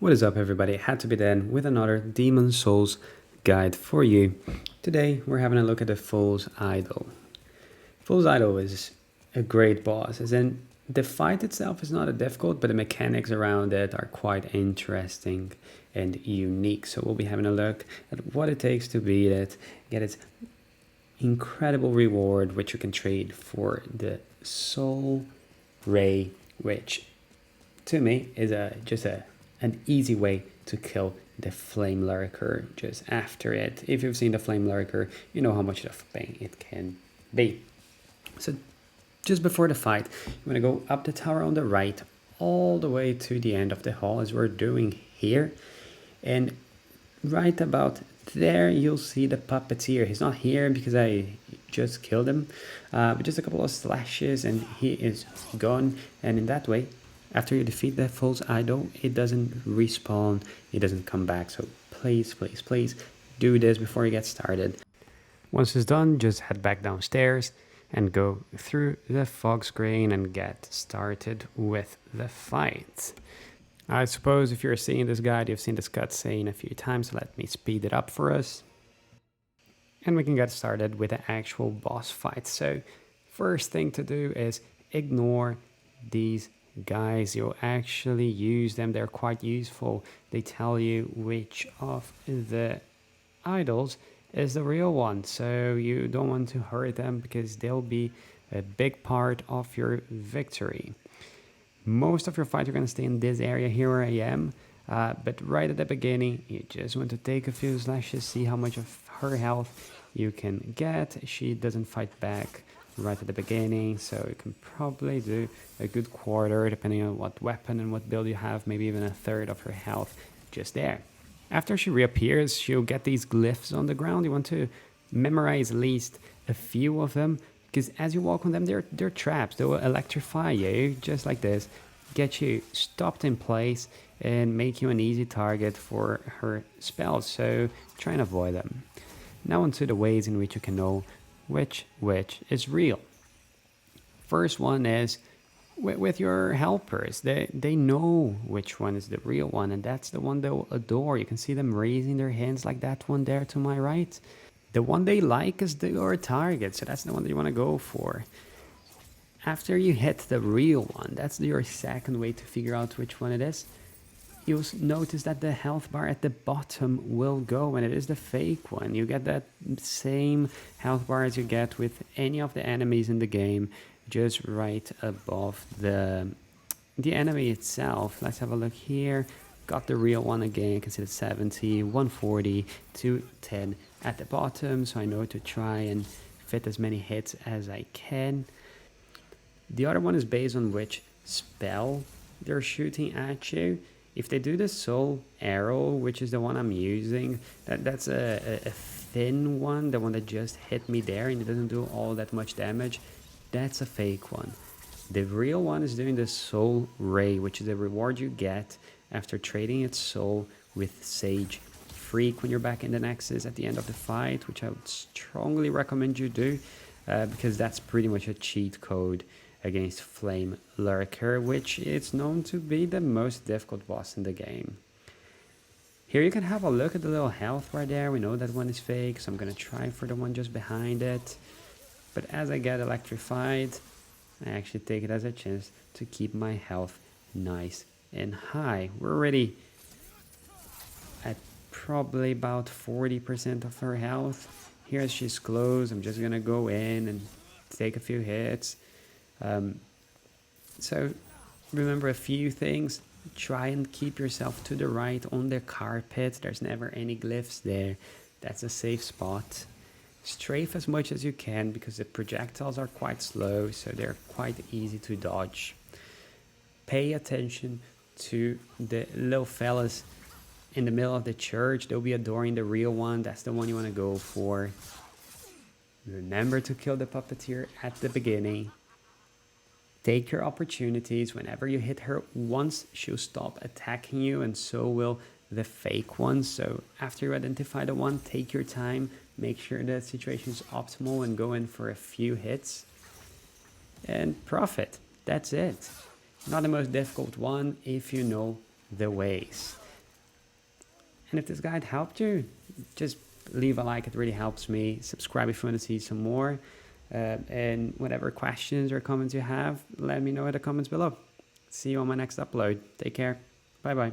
What is up, everybody? Had to be done with another Demon Souls guide for you. Today we're having a look at the Fool's Idol. Fool's Idol is a great boss, as in the fight itself is not that difficult, but the mechanics around it are quite interesting and unique. So we'll be having a look at what it takes to beat it, get its incredible reward, which you can trade for the Soul Ray, which to me is an easy way to kill the flame lurker just after it. If you've seen the flame lurker, you know how much of pain it can be. So just before the fight, you want to go up the tower on the right all the way to the end of the hall, as we're doing here, and right about there you'll see the puppeteer. He's not here because I just killed him, but just a couple of slashes and he is gone. And in that way, after you defeat the Fool's Idol, it doesn't respawn, it doesn't come back. So please do this before you get started. Once it's done, just head back downstairs and go through the fog screen and get started with the fight. I suppose if you're seeing this guide, you've seen this cutscene a few times. So let me speed it up for us. And we can get started with the actual boss fight. So first thing to do is ignore these guys. You'll actually use them. They're quite useful. They tell you which of the idols is the real one. So you don't want to hurt them because they'll be a big part of your victory. Most of your fight, you're going to stay in this area here where I am, but right at the beginning, you just want to take a few slashes, see how much of her health you can get. She doesn't fight back right at the beginning, so you can probably do a good quarter, depending on what weapon and what build you have, maybe even a third of her health just there. After she reappears, she'll get these glyphs on the ground. You want to memorize at least a few of them, because as you walk on them, they're traps. They'll electrify you, just like this, get you stopped in place, and make you an easy target for her spells, so try and avoid them. Now onto the ways in which you can know which is real. First one is with your helpers. They know which one is the real one, and that's the one they'll adore. You can see them raising their hands like that one there to my right. The one they like is your target, so that's the one that you want to go for. After you hit the real one, that's your second way to figure out which one it is. You'll notice that the health bar at the bottom will go, and it is the fake one. You get that same health bar as you get with any of the enemies in the game, just right above the enemy itself. Let's have a look here. Got the real one again. You can see the 70, 140, 210 at the bottom, so I know to try and fit as many hits as I can. The other one is based on which spell they're shooting at you. If they do the soul arrow, which is the one I'm using, that's a thin one, the one that just hit me there and it doesn't do all that much damage, that's a fake one. The real one is doing the soul ray, which is the reward you get after trading its soul with Sage Freak when you're back in the Nexus at the end of the fight, which I would strongly recommend you do, because that's pretty much a cheat code against Flame Lurker, which is known to be the most difficult boss in the game. Here you can have a look at the little health bar there. We know that one is fake, so I'm going to try for the one just behind it. But as I get electrified, I actually take it as a chance to keep my health nice and high. We're already at probably about 40% of her health. Here as she's close, I'm just going to go in and take a few hits. So remember a few things. Try and keep yourself to the right on the carpet. There's never any glyphs there. That's a safe spot. Strafe as much as you can because the projectiles are quite slow, so they're quite easy to dodge. Pay attention to the little fellas in the middle of the church. They'll be adoring the real one. That's the one you want to go for. Remember to kill the puppeteer at the beginning. Take your opportunities. Whenever you hit her once, she'll stop attacking you, and so will the fake one. So after you identify the one, take your time, make sure the situation is optimal, and go in for a few hits and profit. That's it. Not the most difficult one if you know the ways. And if this guide helped you, just leave a like, it really helps me. Subscribe if you want to see some more. And whatever questions or comments you have, let me know in the comments below. See you on my next upload. Take care. Bye bye.